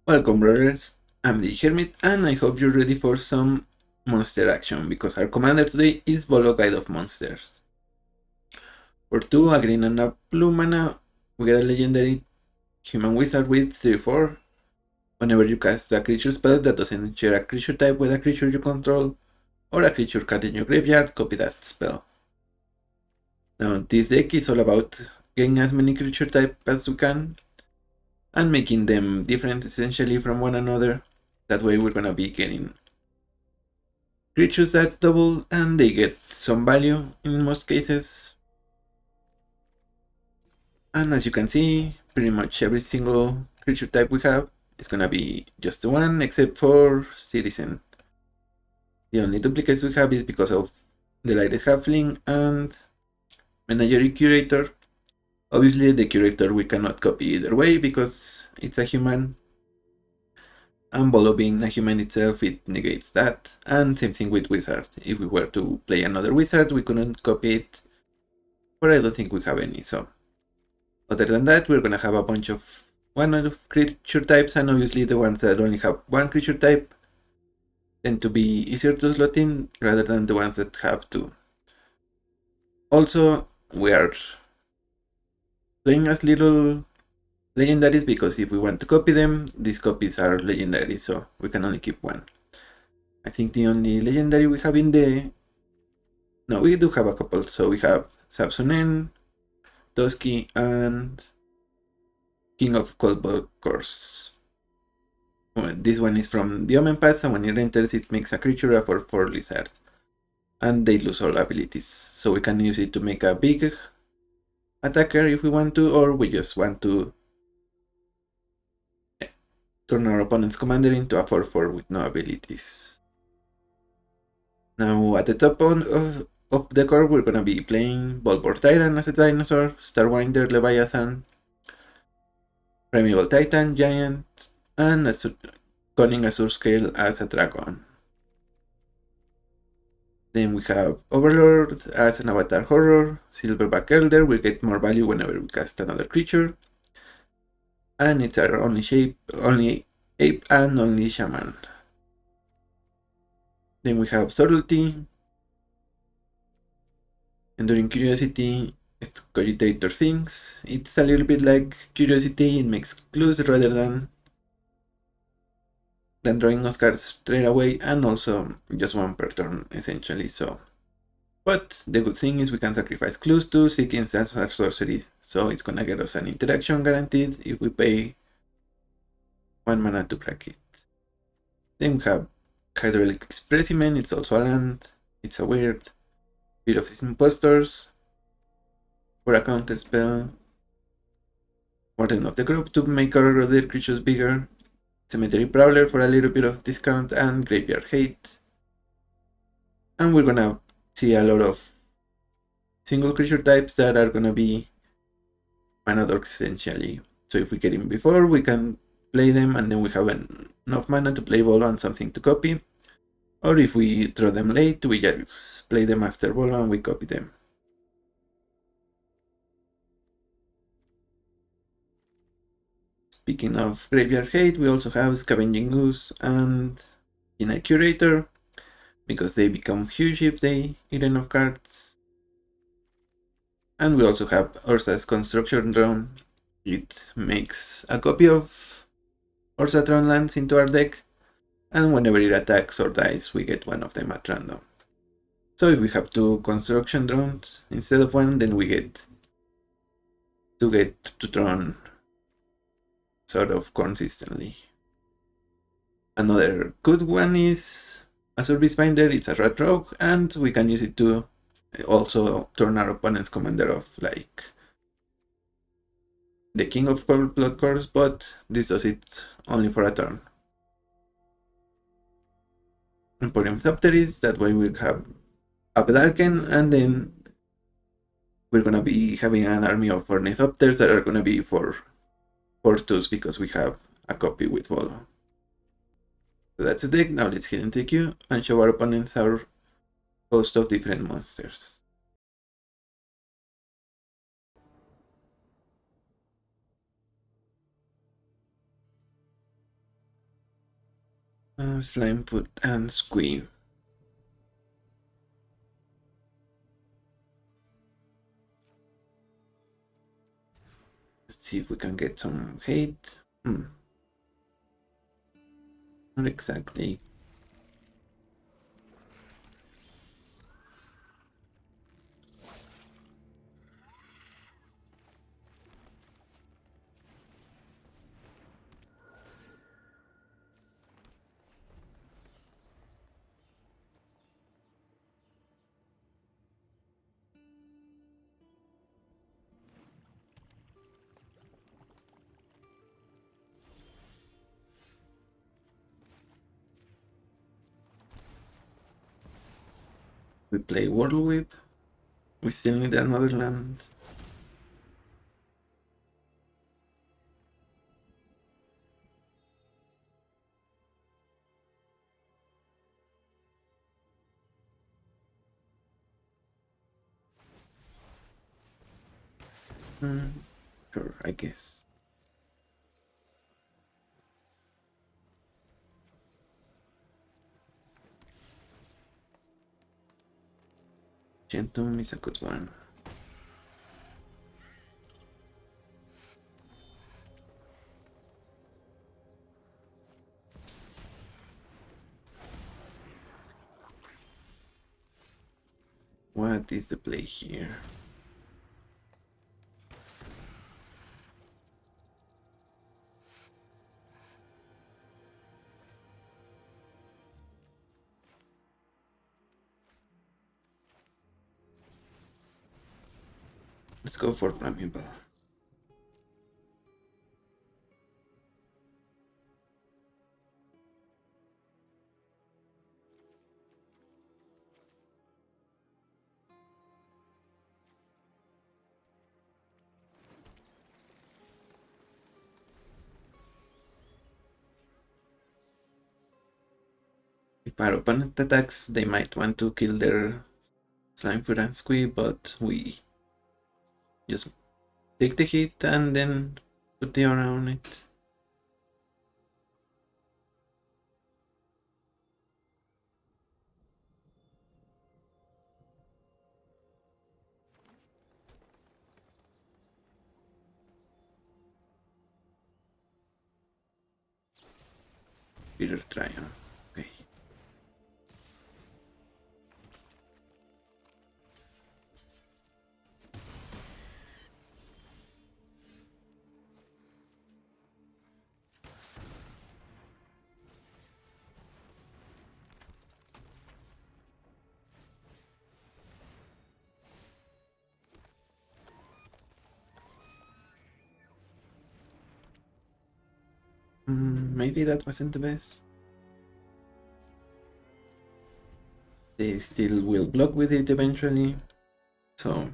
Welcome, brothers. I'm the Hermit, and I hope you're ready for some monster action, because our commander today is Volo, Guide of Monsters. For 2, a green and a blue mana, we get a legendary human wizard with 3/4. Whenever you cast a creature spell that doesn't share a creature type with a creature you control, or a creature card in your graveyard, copy that spell. Now, this deck is all about getting as many creature types as we can, and making them different essentially from one another. That way we're gonna be getting creatures that double and they get some value in most cases. And as you can see, pretty much every single creature type we have is gonna be just one, except for Citizen. The only duplicates we have is because of the Lighted Halfling and Menagerie Curator. Obviously the Curator we cannot copy either way because it's a human. And Volo being a human itself, it negates that. And same thing with Wizard. If we were to play another Wizard, we couldn't copy it. But I don't think we have any, so. Other than that, we're gonna have a bunch of creature types, and obviously the ones that only have one creature type tend to be easier to slot in rather than the ones that have two. Also, we are playing as little legendaries because if we want to copy them, these copies are legendary, so we can only keep one. I think the only legendary we have in the... No, we do have a couple. So we have Sabsunen, Toski, and King of Cold Course. This one is from the Omen Pass, and when it enters, it makes a creature a 4/4 lizard. And they lose all abilities. So we can use it to make a big attacker if we want to, or we just want to turn our opponent's commander into a 4/4 with no abilities. Now, at the top of the core, we're gonna be playing Volborg Tyrant as a dinosaur, Starwinder Leviathan, Primeval Titan Giant, and Cunning Azure Scale as a dragon. Then we have Overlord as an Avatar Horror, Silverback Elder, we get more value whenever we cast another creature. And it's our only ape and only shaman. Then we have Subtlety, Enduring Curiosity, it's Cogitator Things. It's a little bit like Curiosity, it makes clues rather than drawing us cards straight away, and also just one per turn essentially. So, but the good thing is we can sacrifice clues to seek instants or sorcery, so it's gonna get us an interaction guaranteed if we pay 1 mana to crack it. Then we have Hydraulic Specimen, it's also a land, it's a weird bit of these impostors for a counter spell. Warden of the Group to make our other creatures bigger. Cemetery Prowler for a little bit of discount, and Graveyard Hate. And we're gonna see a lot of single creature types that are gonna be mana dorks essentially. So if we get in before, we can play them, and then we have enough mana to play Volo and something to copy. Or if we draw them late, we just play them after Volo and we copy them. Speaking of Graveyard Hate, we also have Scavenging Goose and Knight Curator, because they become huge if they eat enough cards. And we also have Ursa's Construction Drone. It makes a copy of Ursatron lands into our deck, and whenever it attacks or dies, we get one of them at random. So if we have 2 Construction Drones instead of 1, then we get to drone sort of consistently. Another good one is a Service Binder. It's a Rat Rogue, and we can use it to also turn our opponent's commander off, like the King of Blood Course, but this does it only for a turn. Emporium Thopteris, that way we have a Pedalken, and then we're gonna be having an army of Ornithopters that are gonna be for 2s because we have a copy with Volo. So that's the deck. Now let's hit into queue and show our opponents our host of different monsters. Slime foot and squee. Let's see if we can get some hate. Not exactly. We play Whirlwhip. We still need another land. Sure, I guess. Gentum is a good one. What is the play here? Let's go for Primeval. If our opponent attacks, they might want to kill their Slimefoot and Squee, but we just take the hit and then put the aura on it. Peter Tryon. Okay. Maybe that wasn't the best. They still will block with it eventually, so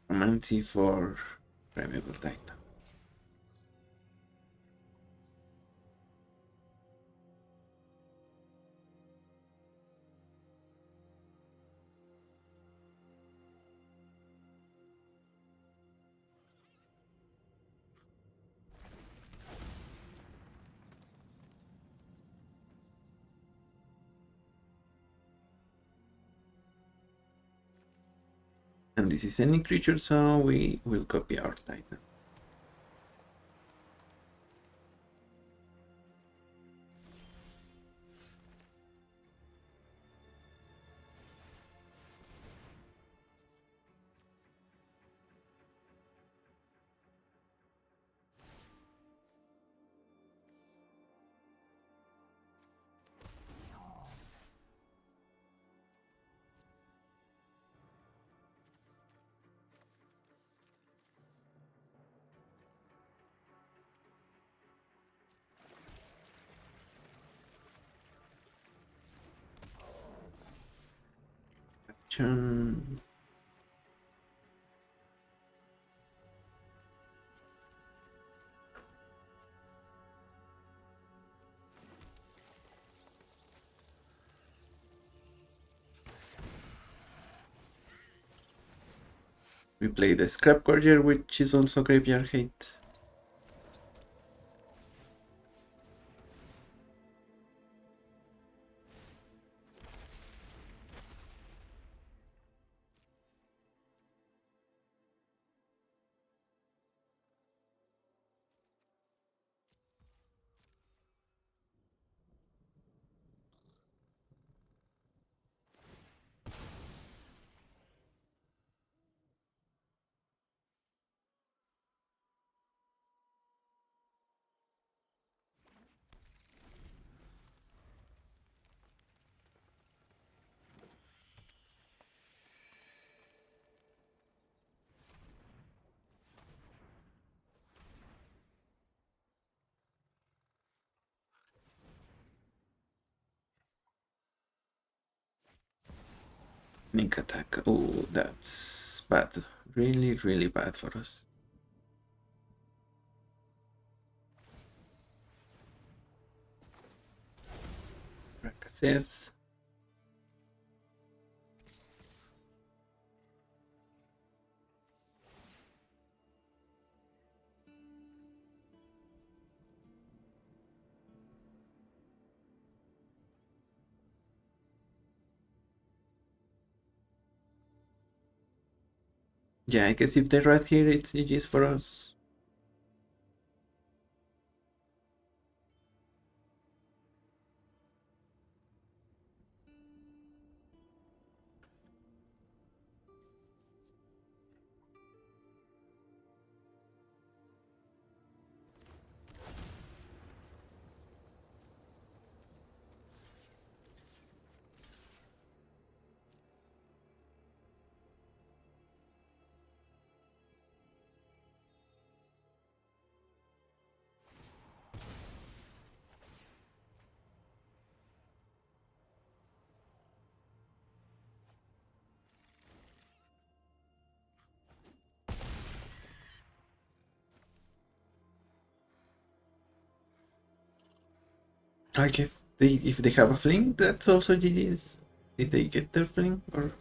Romancy for Primeval Titan. And this is any creature, so we will copy our Titan. Action. We play the Scrap Courier, which is also graveyard hate. Sneak attack. Oh, that's bad. Really, really bad for us. Seth. Yeah, I guess if they're right here, it's GG's for us. I guess if they have a fling, that's also GG's. Did they get their fling or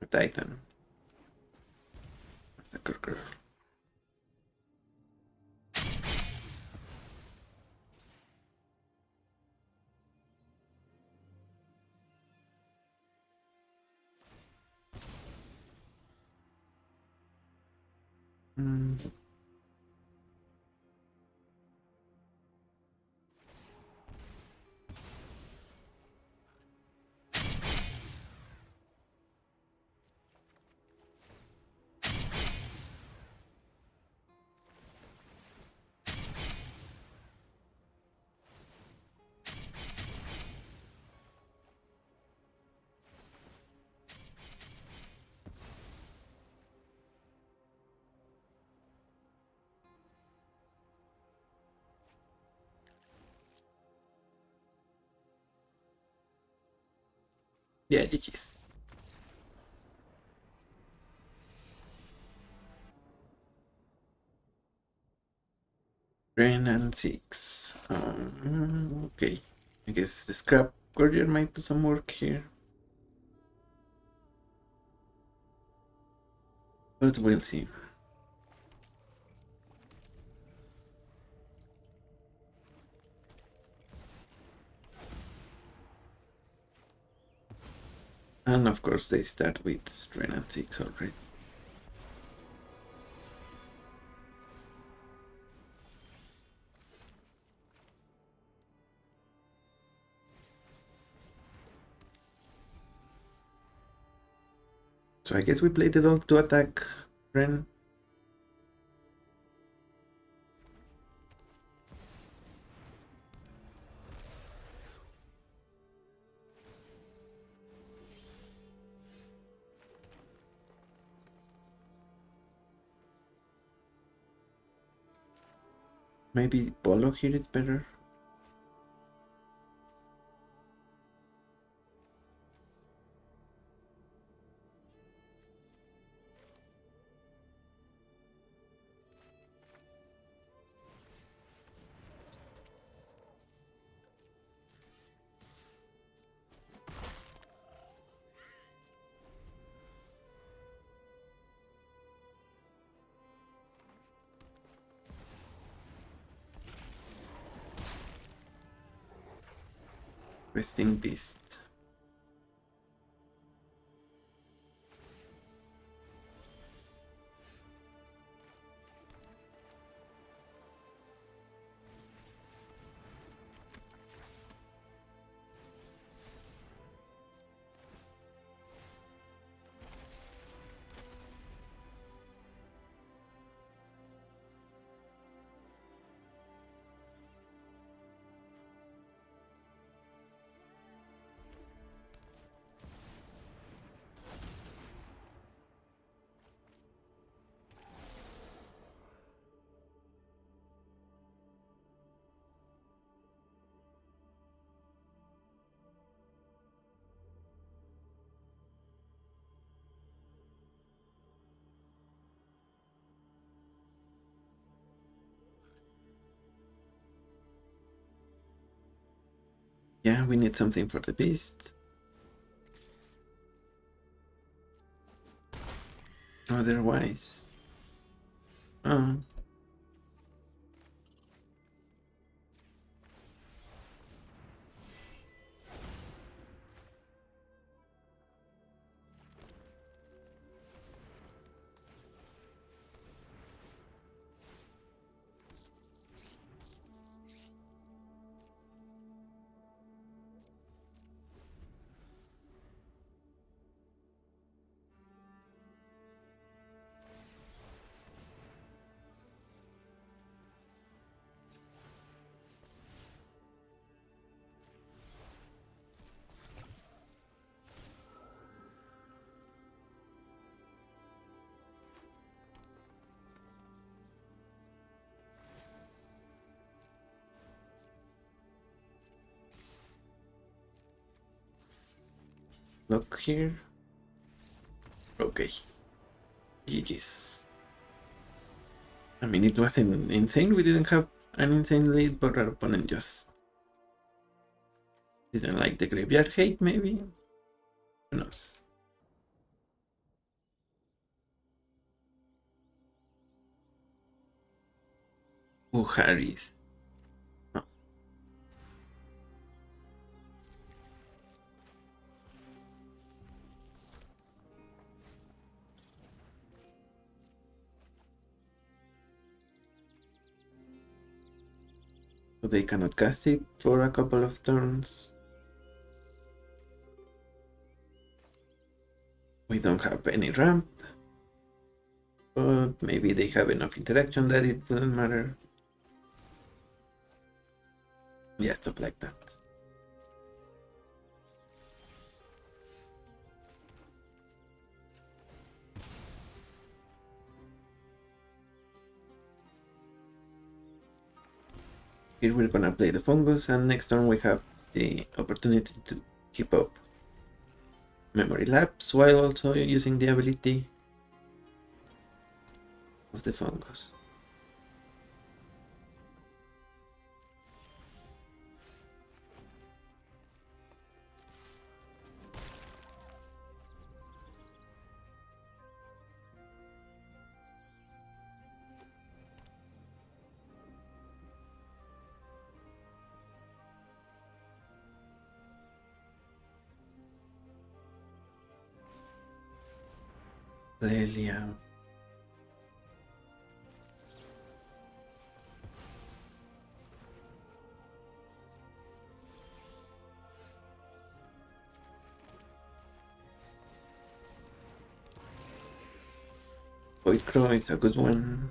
a Titan? The Kirker. Mm. Yeah, GG's. Drain and 6. Okay. I guess the Scrap Courier might do some work here. But we'll see. And of course they start with Drain and 6 already. So I guess we played the dog to attack Ren. Maybe Volo here is better. Resting Beast. Yeah, we need something for the beast. Otherwise... Oh. Look here. Okay. GG's. I mean, it wasn't insane. We didn't have an insane lead, but our opponent just didn't like the graveyard hate, maybe? Who knows? Oh, Harris. Oh. So they cannot cast it for a couple of turns. We don't have any ramp, but maybe they have enough interaction that it doesn't matter. Yeah, stuff like that. Here we're gonna play the fungus, and next turn we have the opportunity to keep up memory lapse while also using the ability of the fungus. Lelia. Void Crow is a good one.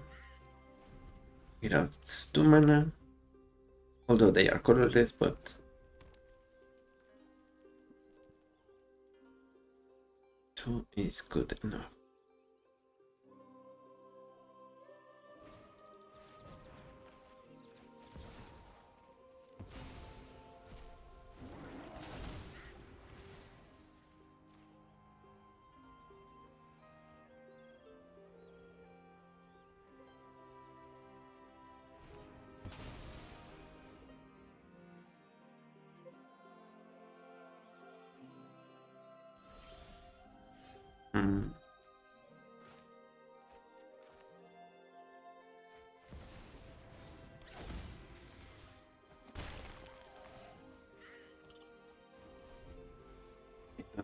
Without 2 mana. Although they are colorless, but 2 is good enough. Mm.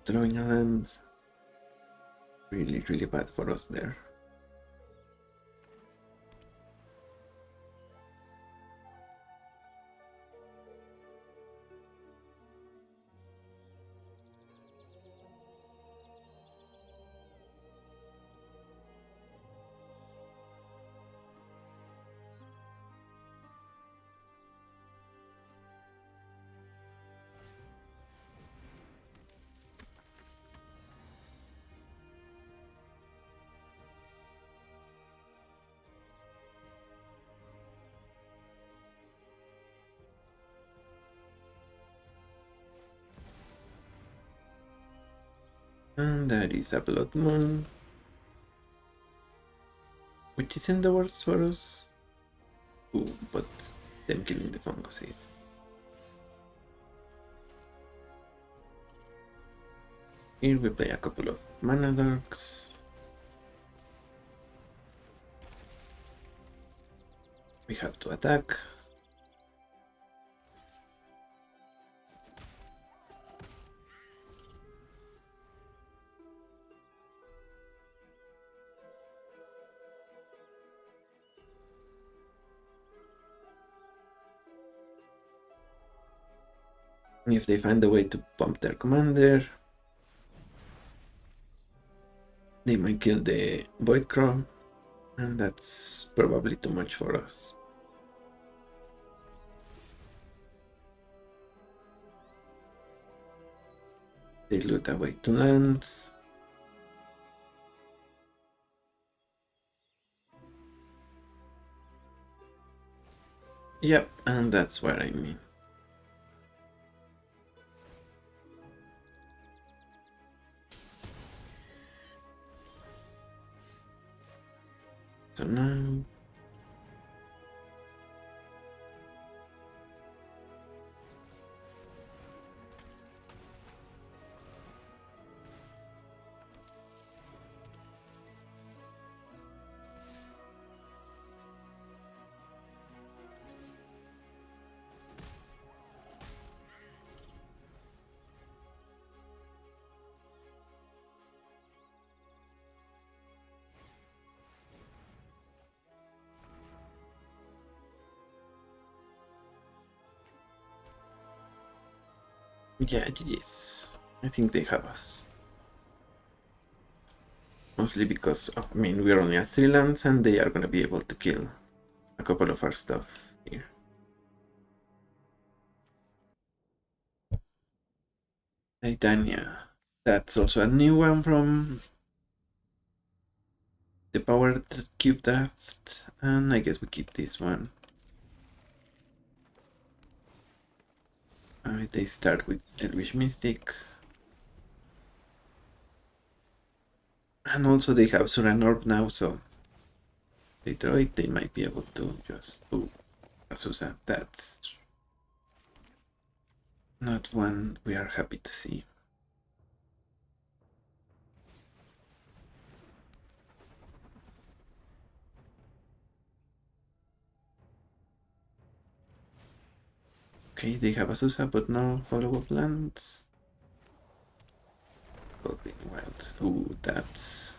Not drawing a land. Really, really bad for us there. And that is a Blood Moon, which isn't the worst for us. Ooh, but them killing the fungus is. Here we play a couple of mana darks. We have to attack. If they find a way to pump their commander, they might kill the Void Crow, and that's probably too much for us. They loot away 2 lands. Yep, and that's what I mean. So now yeah, GG's. I think they have us. Mostly because, I mean, we're only at 3 lands and they are gonna be able to kill a couple of our stuff here. Titania. That's also a new one from the Power Cube draft, and I guess we keep this one. They start with Elvish Mystic. And also they have Suran Orb now, so they draw it, they might be able to just... Ooh, Azusa, that's not one we are happy to see. Okay, they have Azusa, but no follow-up lands. Goblin Wilds. Ooh, that's...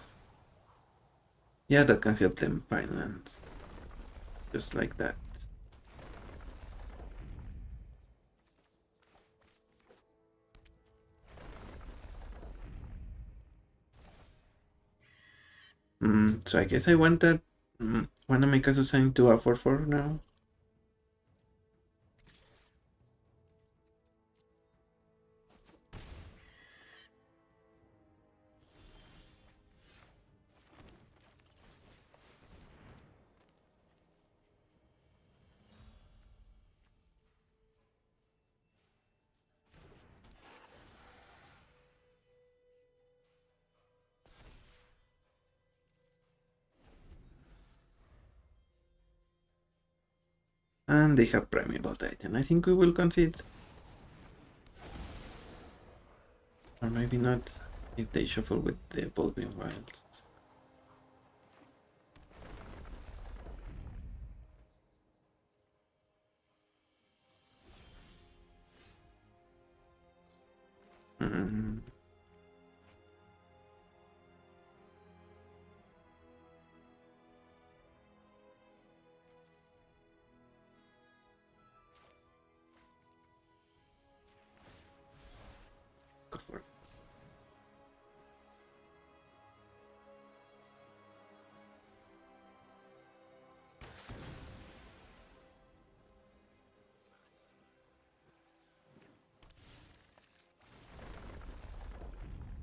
Yeah, that can help them find lands. Just like that. So I guess I want that. Wanna make Azusa into a 4/4 now? And they have Primeval Titan. I think we will concede. Or maybe not, if they shuffle with the Evolving Wilds.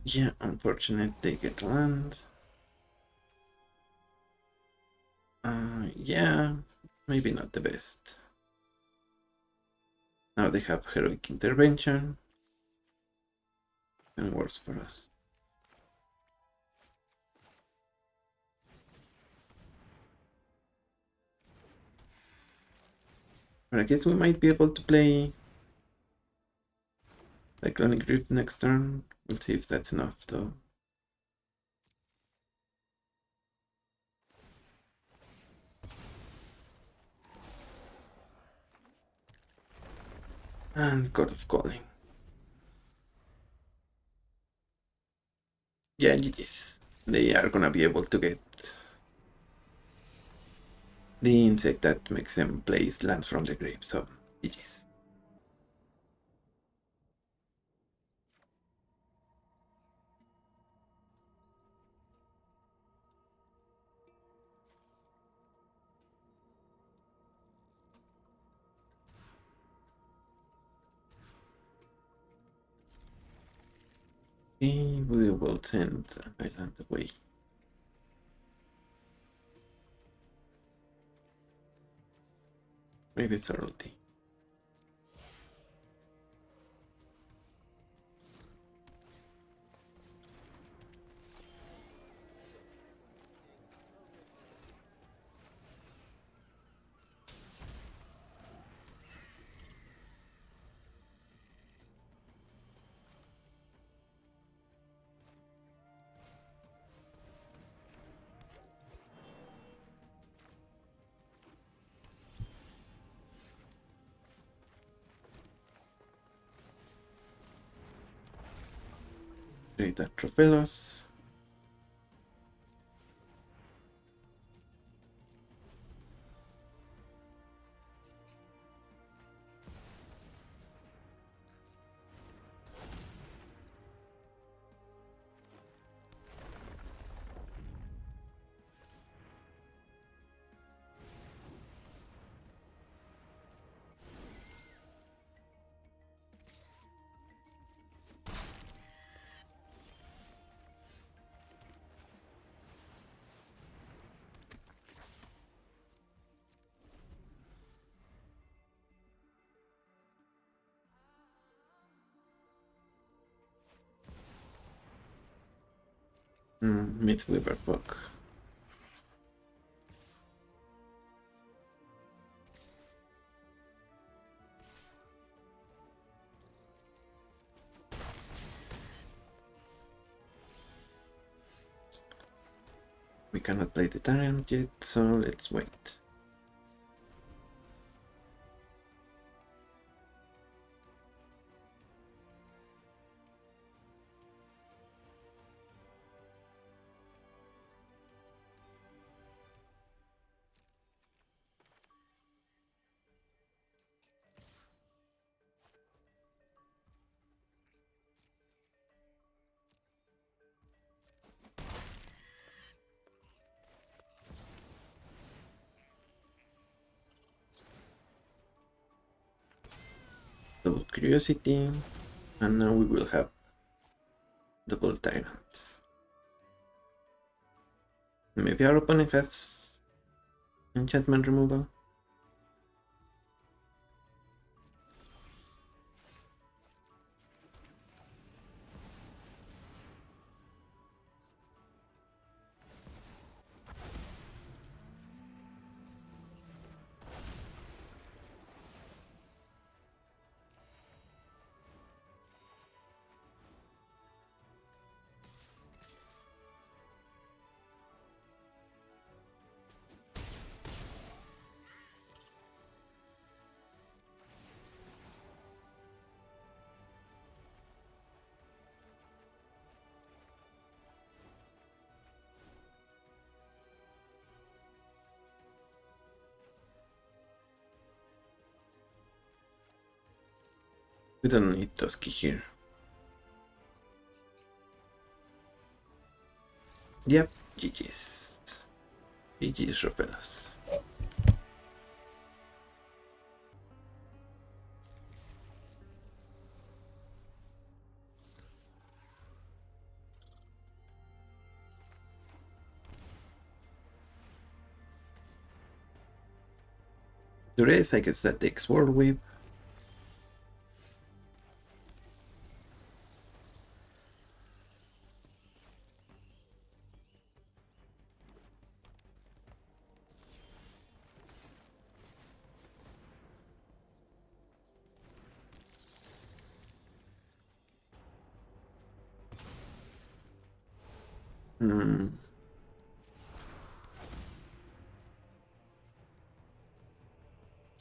Yeah, unfortunate they get land. Yeah, maybe not the best. Now they have heroic intervention. And worse for us. But I guess we might be able to play Cyclonic Rift next turn. We'll see if that's enough though. And God of Calling. Yeah, GG's. They are gonna be able to get the insect that makes them place lands from the grave, so GG's. Okay, we will send an island away. Maybe it's already. Create that Tropelos. Midweaver book. We cannot play the Tyrant yet, so let's wait. Double Curiosity, and now we will have Double Tyrant. Maybe our opponent has enchantment removal. We don't need Tusky here. Yep, GG's. GG's Ropelos. Duress, I guess that takes Whirlwind.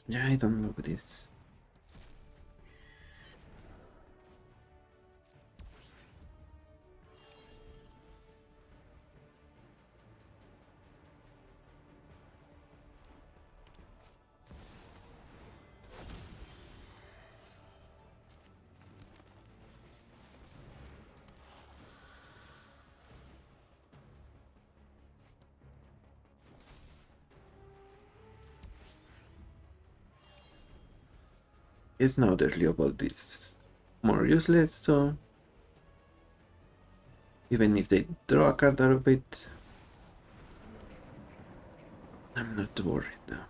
Yeah, I don't love this. It's now the about this more useless, so even if they draw a card out of it, I'm not worried now.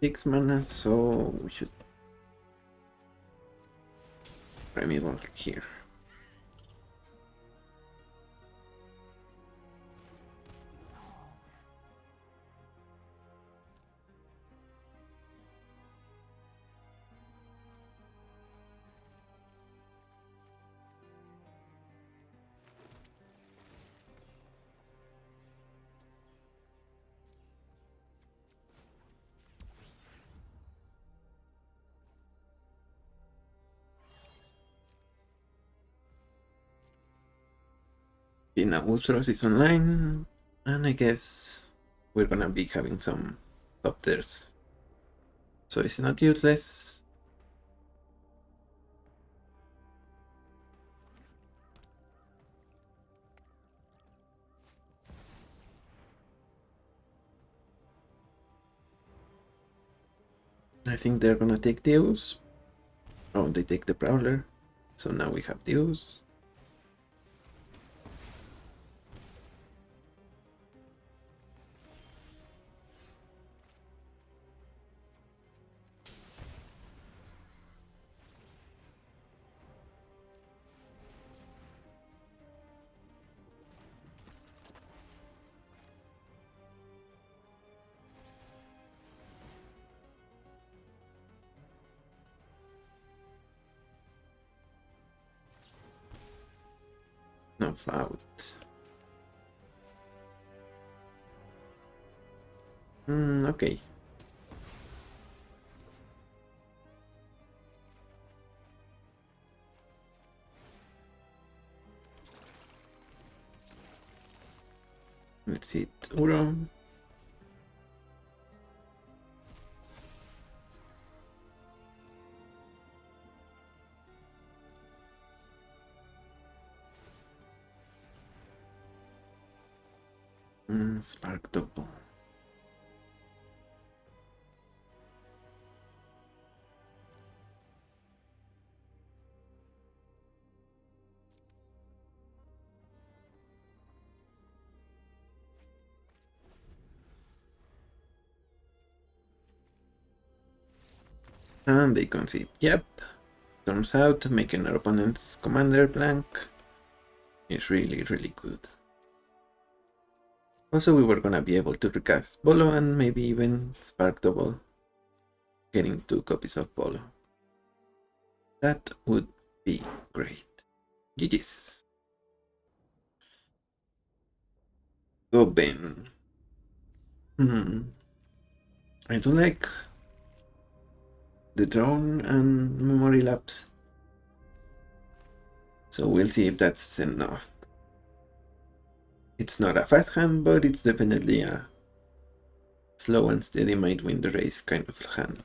Six mana, so we should Primeval here. Now Ustros is online, and I guess we're gonna be having some top tiers. So it's not useless. I think they're gonna take Deus. Oh, they take the Prowler. So now we have Deus. No out. Okay. Let's hit Uro. Spark double. And they concede. Yep. Turns out making our opponent's commander blank is really, really good. Also, we were gonna be able to recast Volo and maybe even Spark Double, getting 2 copies of Volo. That would be great. GG's. Go Ben. I do like the drone and memory lapse. So we'll see if that's enough. It's not a fast hand, but it's definitely a slow and steady might win the race kind of hand.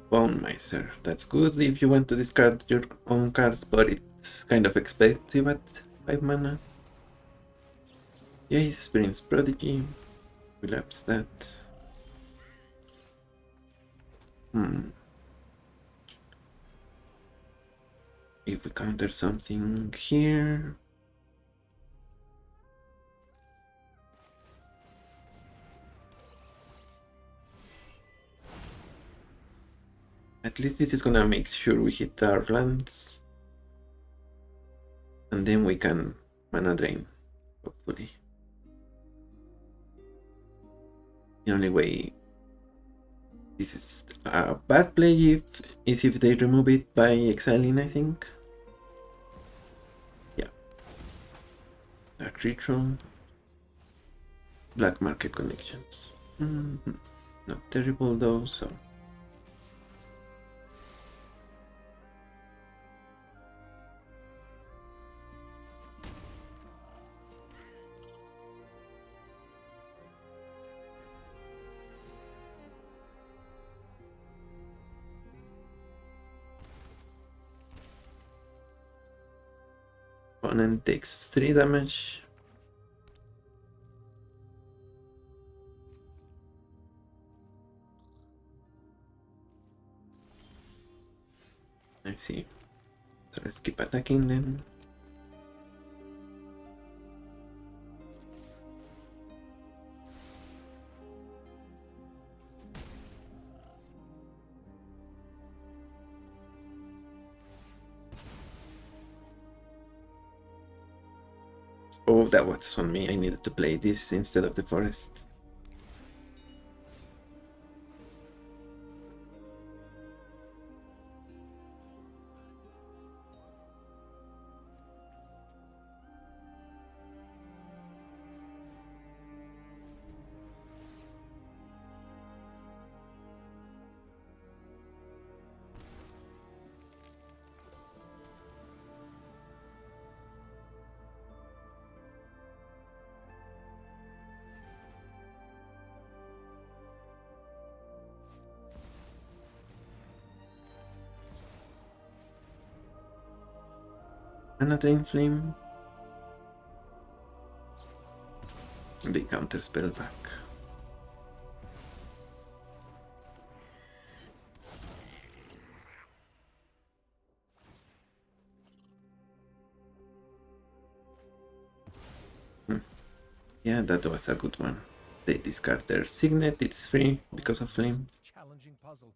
Bone Miser. That's good if you want to discard your own cards, but it's kind of expensive at 5 mana. Yes, Prince Prodigy. We'll lapse that. If we counter something here. At least this is gonna make sure we hit our lands. And then we can mana drain, hopefully. The only way this is a bad play is if they remove it by exiling, I think. Yeah. Dark Ritual. Black Market Connections. Not terrible though, so. Opponent takes 3 damage. I see. So let's keep attacking them. Oh, that was on me. I needed to play this instead of the forest. Mana Drain Flame. They counter spell back. Yeah, that was a good one. They discard their Signet, it's free because of Flame. Challenging puzzle.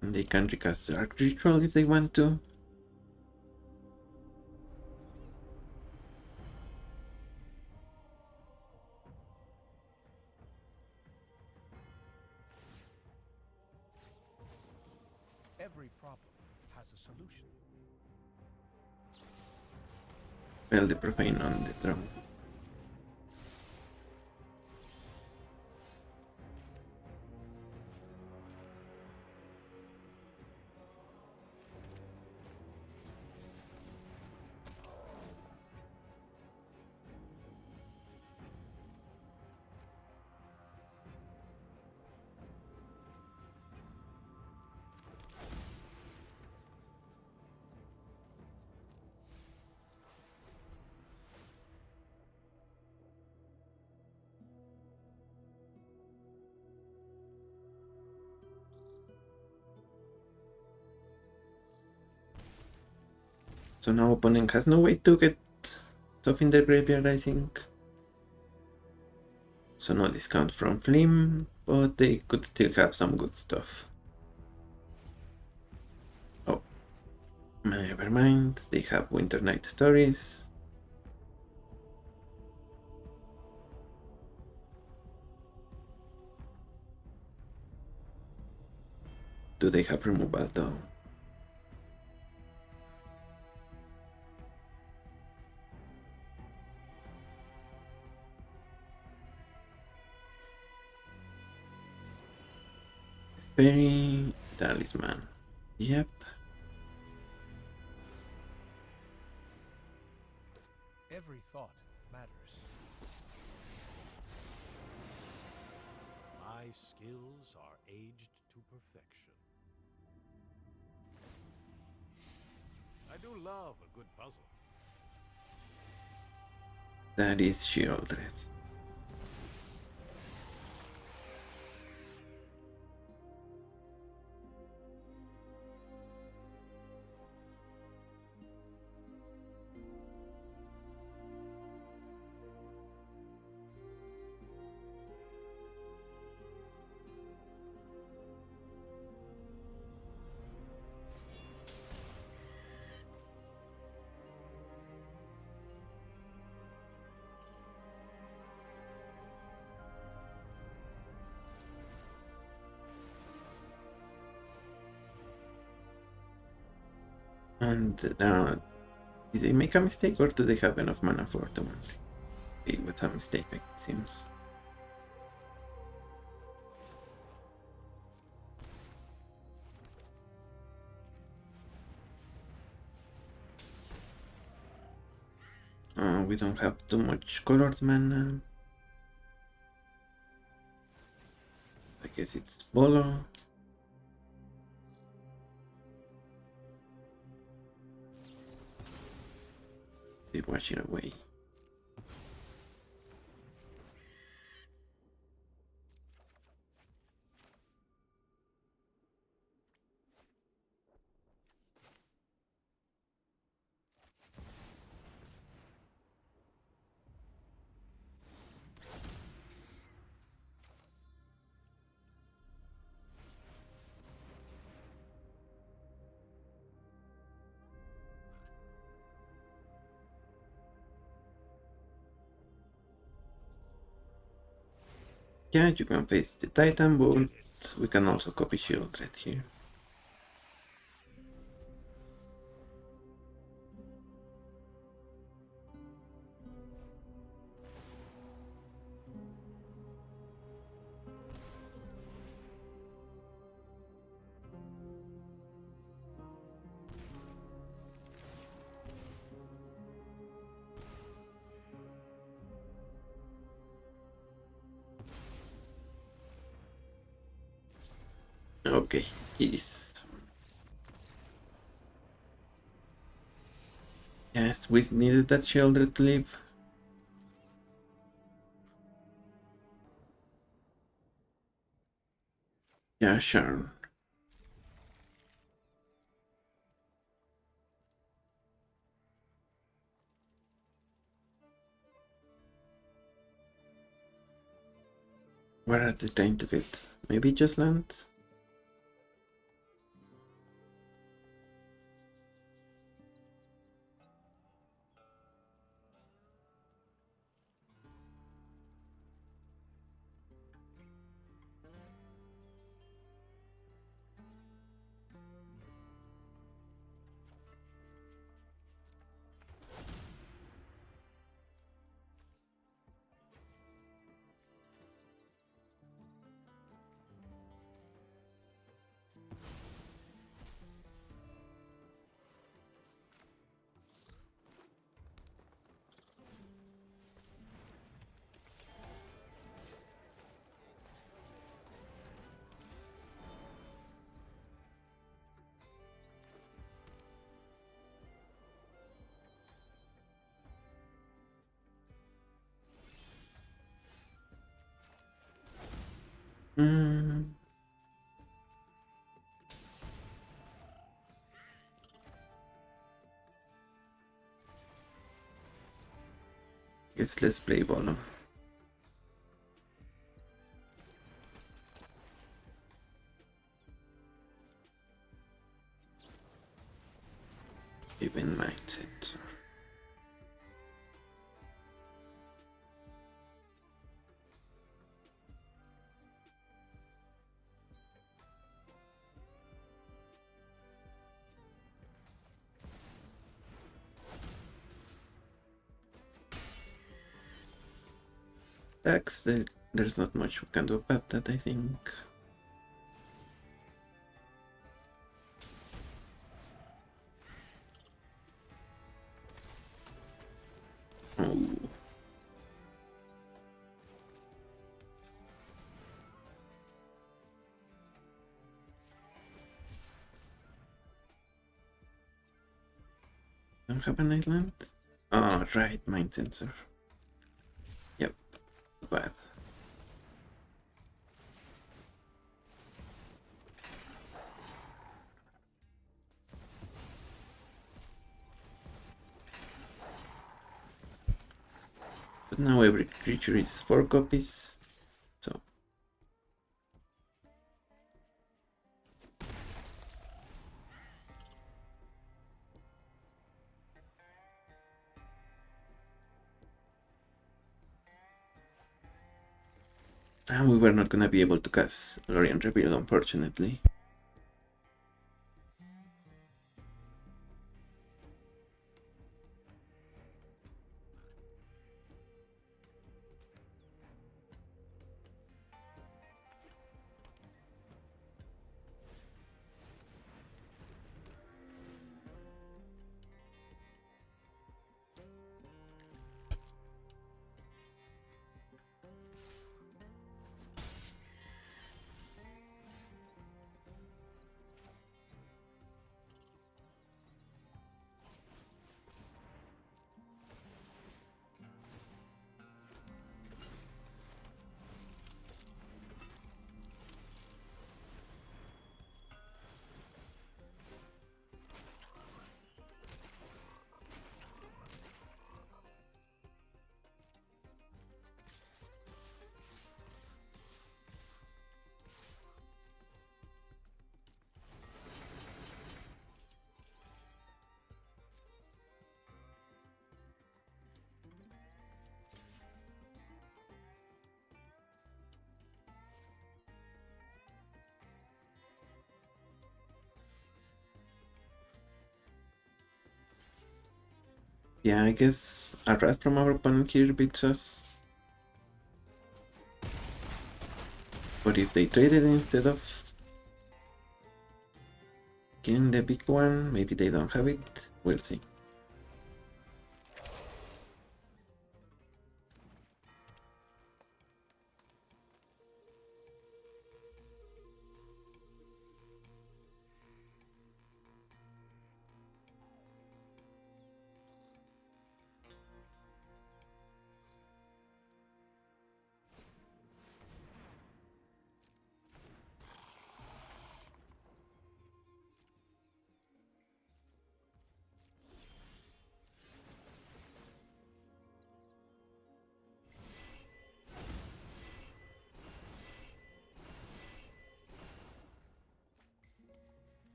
And they can recast Dark Ritual if they want to. Every problem has a solution. Well, the Profane on the throne. So now opponent has no way to get stuff in their graveyard, I think. So no discount from Flame, but they could still have some good stuff. Oh, never mind, they have Winter Night Stories. Do they have removal though? Fairy Talisman. Yep. Every thought matters. My My skills are aged to perfection. I do love a good puzzle. That is shielded. And did they make a mistake or do they have enough mana for the one? It was a mistake, it seems. We don't have too much colored mana. I guess it's Volo. They wash it away. Yeah, you can face the Titan, but we can also copy shield right here. Okay, it is. Yes, we needed that shielded to live. Yasharn. Where are they trying to get? Maybe just land? Hmm. Guess let's play Volo. Even mindset. There's not much we can do about that, I think. Oh. Don't have an island? Oh, right, mind sensor. Yep, bad. But now every creature is 4 copies, so... And we were not gonna be able to cast Lorien Reveal, unfortunately. Yeah, I guess a rat from our opponent here beats us. But if they trade it instead of killing the big one, maybe they don't have it. We'll see.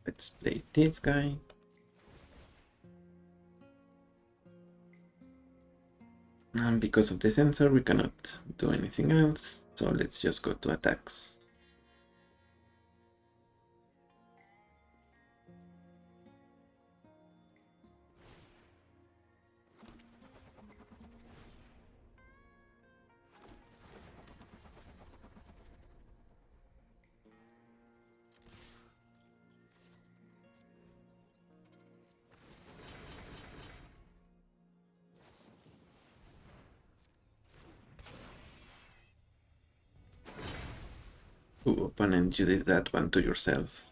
Let's play this guy. And because of the sensor, we cannot do anything else. So let's just go to attacks. Ooh, opponent, you did that one to yourself.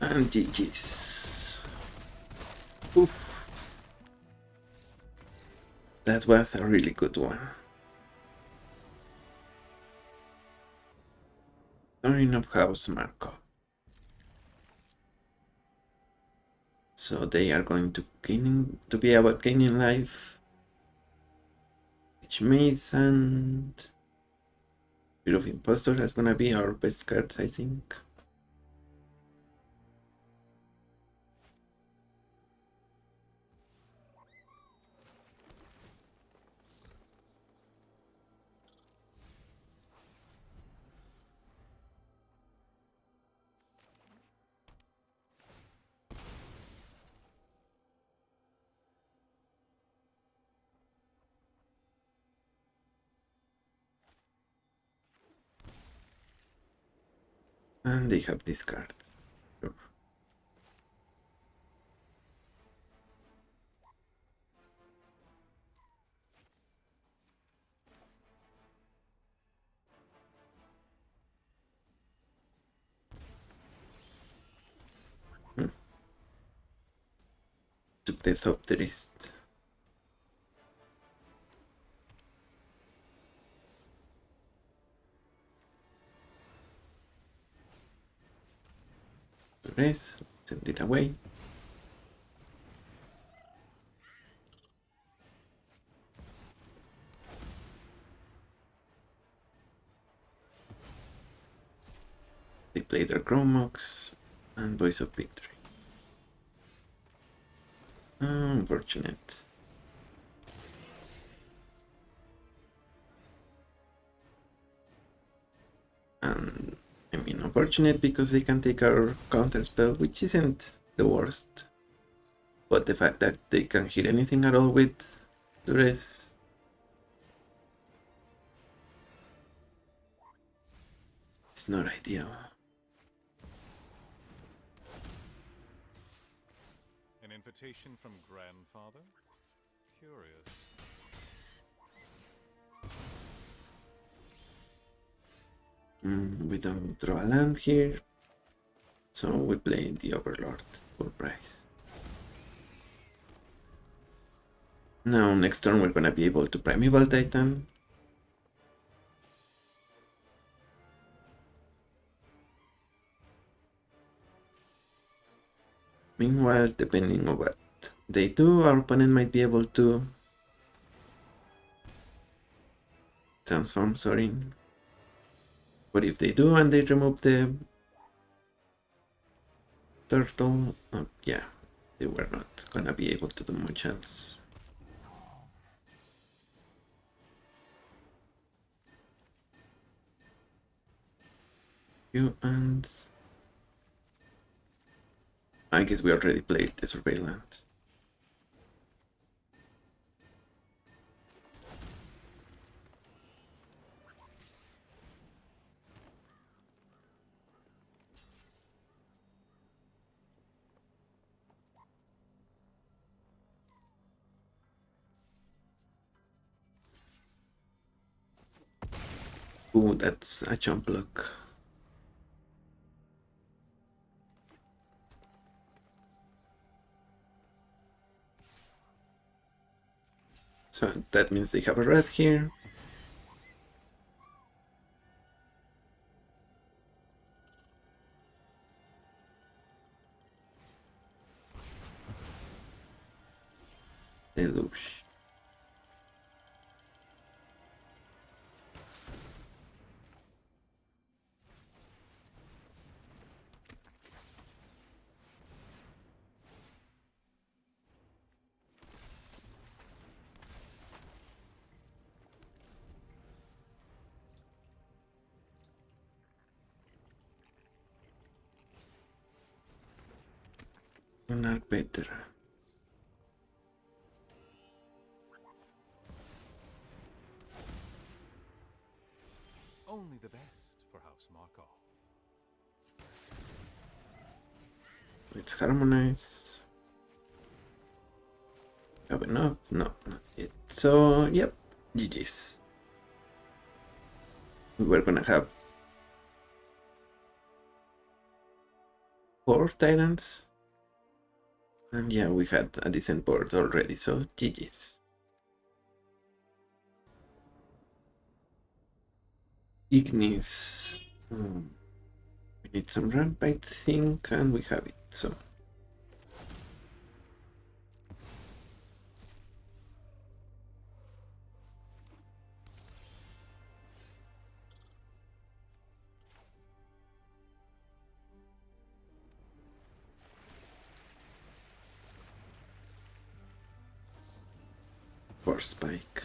And GG's. Oof. That was a really good one. Turning of House Marco. So they are going to be about gaining life. Which Maze and Bit of Impostor is gonna be our best cards, I think. And they have this card. Sure. Death of the East. Rest, send it away. They play their Chromox and Voice of Victory. Unfortunate. And I mean unfortunate because they can take our counter spell, which isn't the worst. But the fact that they can hit anything at all with Duress, it's not ideal. An invitation from grandfather? Curious. We don't draw a land here, so we play the Overlord for price. Now next turn we're gonna be able to Primeval Titan. Meanwhile, depending on what they do, our opponent might be able to transform Sorin. But if they do and they remove the turtle, yeah, they were not gonna be able to do much else. And I guess we already played the Surveillance. Ooh, that's a jump block. So that means they have a red here. Deluge. Not better. Only the best for House Markov. Let's harmonize. Have enough? No, not yet. So, yep, GG's. We were gonna have 4 tyrants. And yeah, we had a decent board already, so GG's. Ignis. We need some ramp, I think, and we have it, so. For spike.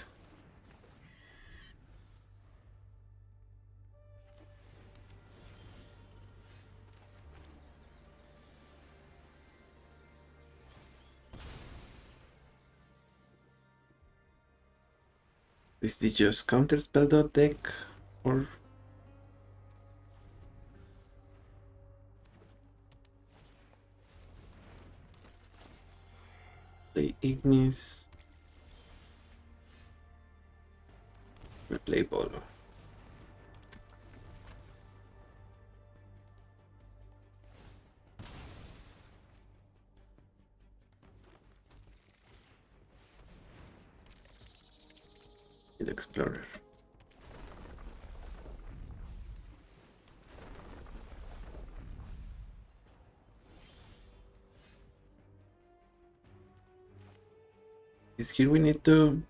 Is this just counterspell dot deck or play Ignis? We play Volo. The Explorer. Is here we need to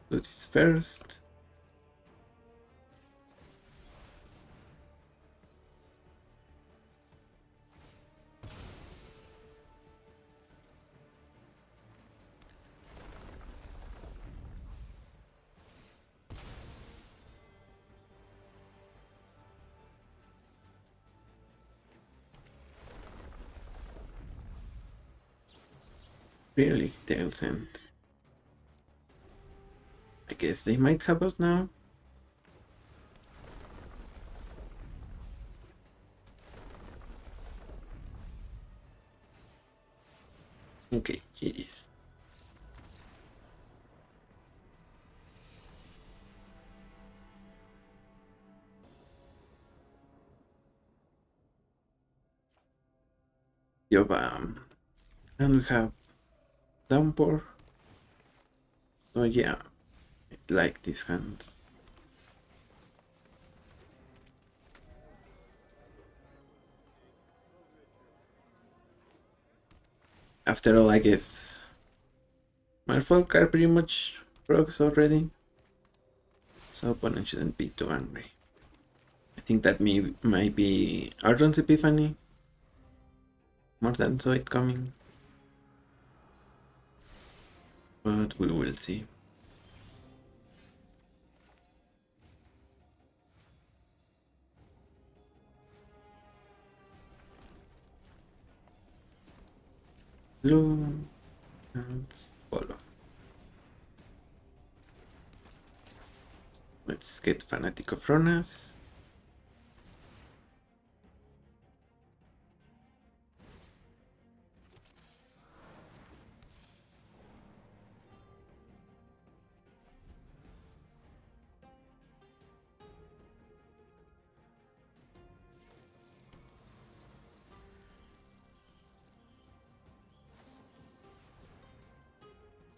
do this first. Really, Tails End. I guess they might have us now. Okay, GG's. Yo, and we have Downpour. So yeah, I like this hand. After all, I guess my folk are pretty much procs already, so opponent shouldn't be too angry. I think that might be Ardron's Epiphany. More than saw it coming. But we will see. Blue and Volo. Let's get Fanatic of Ronas.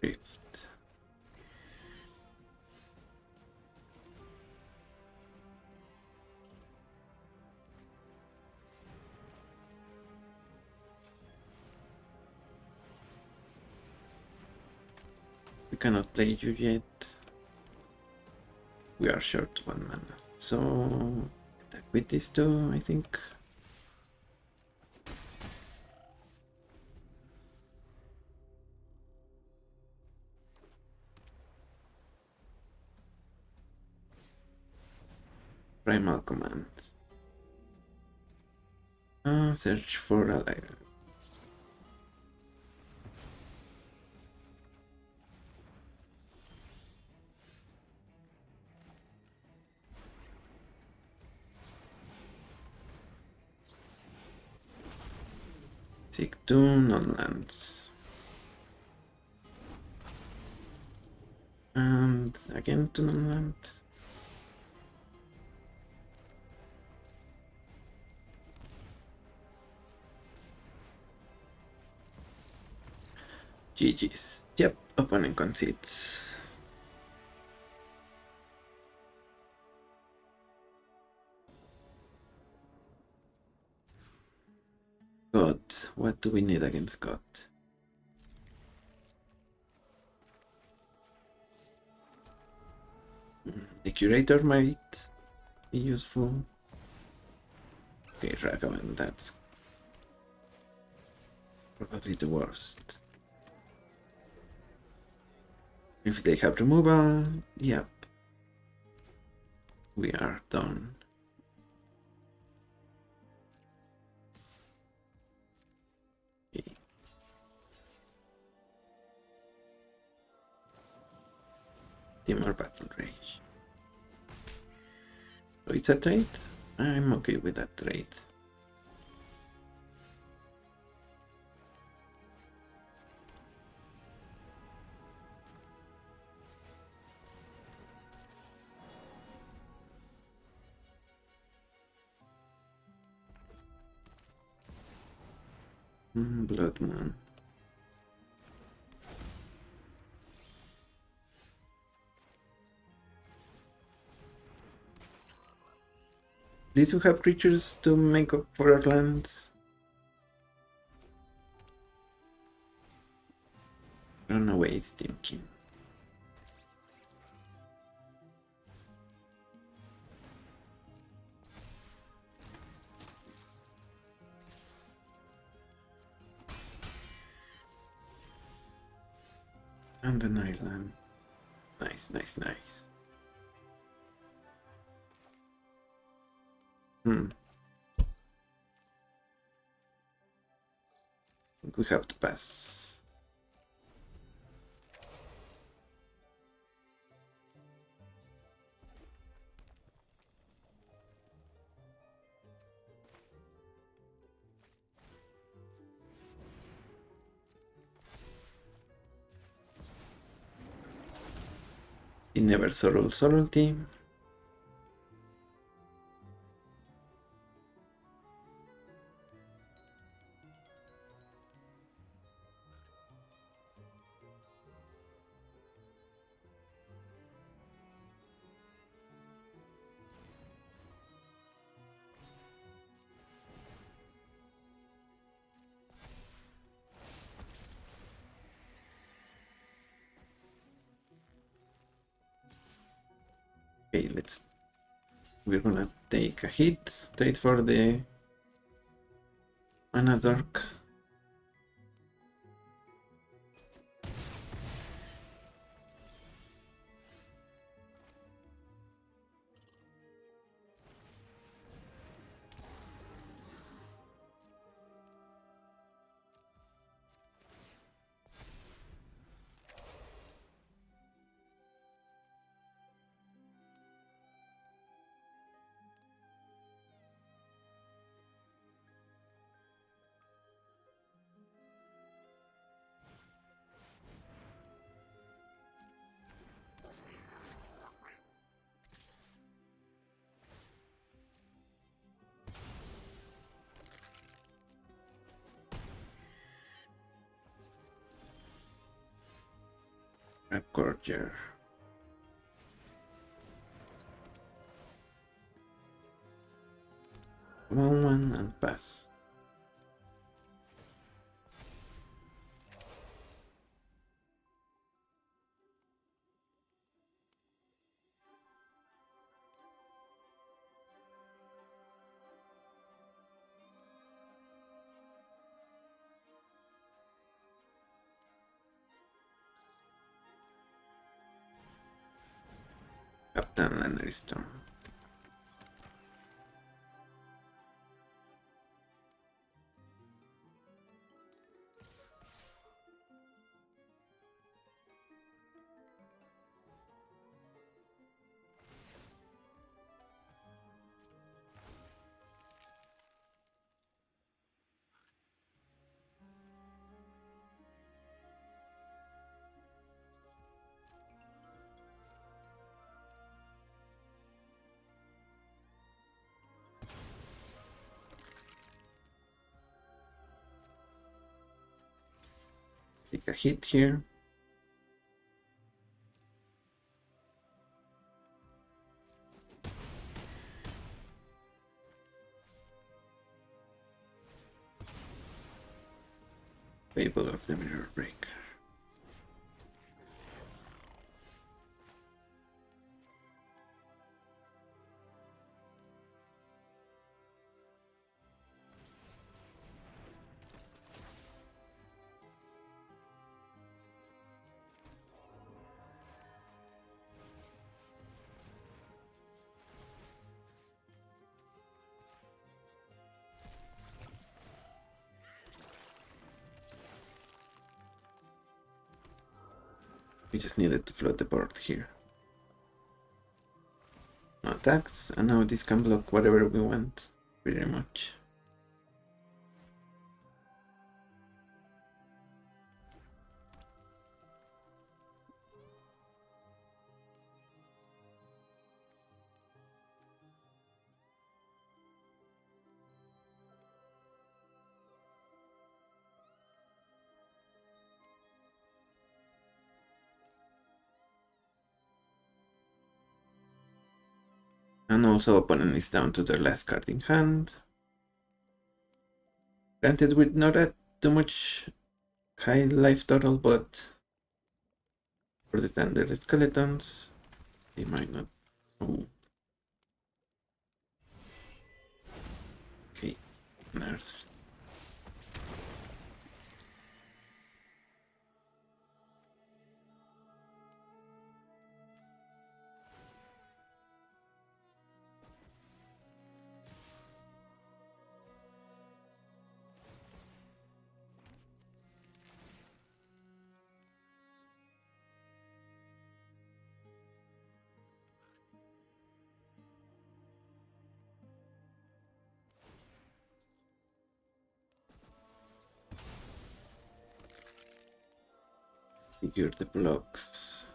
Rift. We cannot play you yet. We are short 1 mana, so attack with these two, I think. Primal Command. Search for a library. Seek 2 non-lands. And again 2 non-lands. GG's. Yep, opponent concedes. God, what do we need against God? The Curator might be useful. Okay, Ragavan, that's probably the worst. If they have removal, yep. We are done. Okay. Team or battle range. So it's a trade? I'm okay with that trade. Blood Moon. least we have creatures to make up for our lands. I don't know what he's thinking. And an island. Nice, nice, nice. I think we have to pass. It never solo team. Okay, we're gonna take a hit straight for the mana dark. Recorder. One and pass. Captain Lannister. Take a hit here. Fable of the Mirror Breaker. We just needed to float the board here. No attacks, and now this can block whatever we want, pretty much. And also opponent is down to their last card in hand. Granted with not too much high life total, but for the standard skeletons, they might not. Oh. Okay, nerf. Figure the blocks.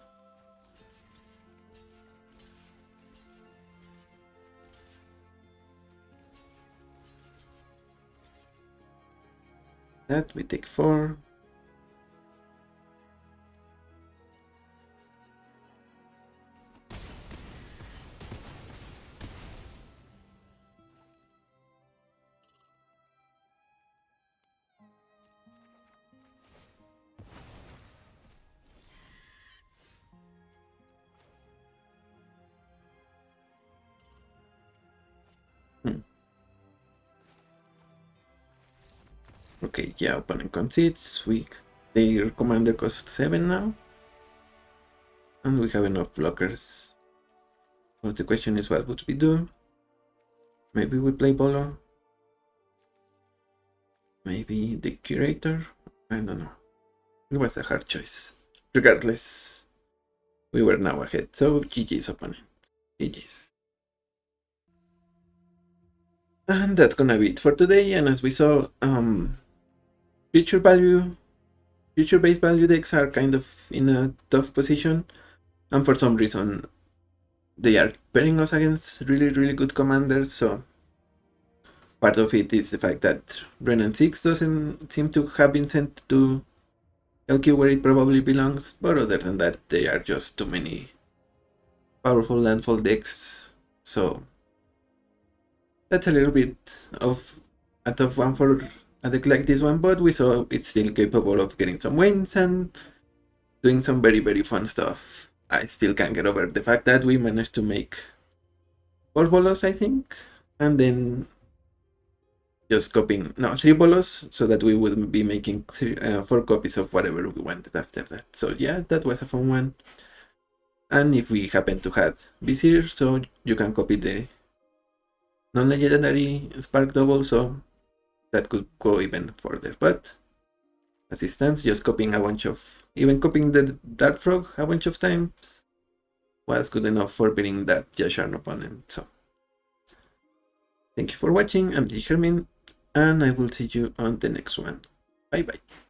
That we take 4. Okay, yeah, opponent concedes. Their commander costs 7 now. And we have enough blockers. But the question is, what would we do? Maybe we play Volo. Maybe the Curator. I don't know. It was a hard choice. Regardless, we were now ahead. So GG's opponent. GG's. And that's gonna be it for today. And as we saw, future base value decks are kind of in a tough position. And for some reason, they are pairing us against really, really good commanders. So part of it is the fact that Renan 6 doesn't seem to have been sent to LQ where it probably belongs. But other than that, they are just too many powerful landfall decks. So that's a little bit of a tough one for a deck like this one, but we saw it's still capable of getting some wins and doing some very, very fun stuff. I still can't get over the fact that we managed to make 4 bolos, I think, and then just copying, no, 3 bolos, so that we would be making 4 copies of whatever we wanted after that. So yeah, that was a fun one. And if we happen to have Vizier, so you can copy the non-legendary Spark Double, so that could go even further. But as it stands, just copying a bunch of, even copying the Dark Frog a bunch of times was good enough for beating that Yasharn opponent. So thank you for watching. I'm the Hermit, and I will see you on the next one. Bye bye.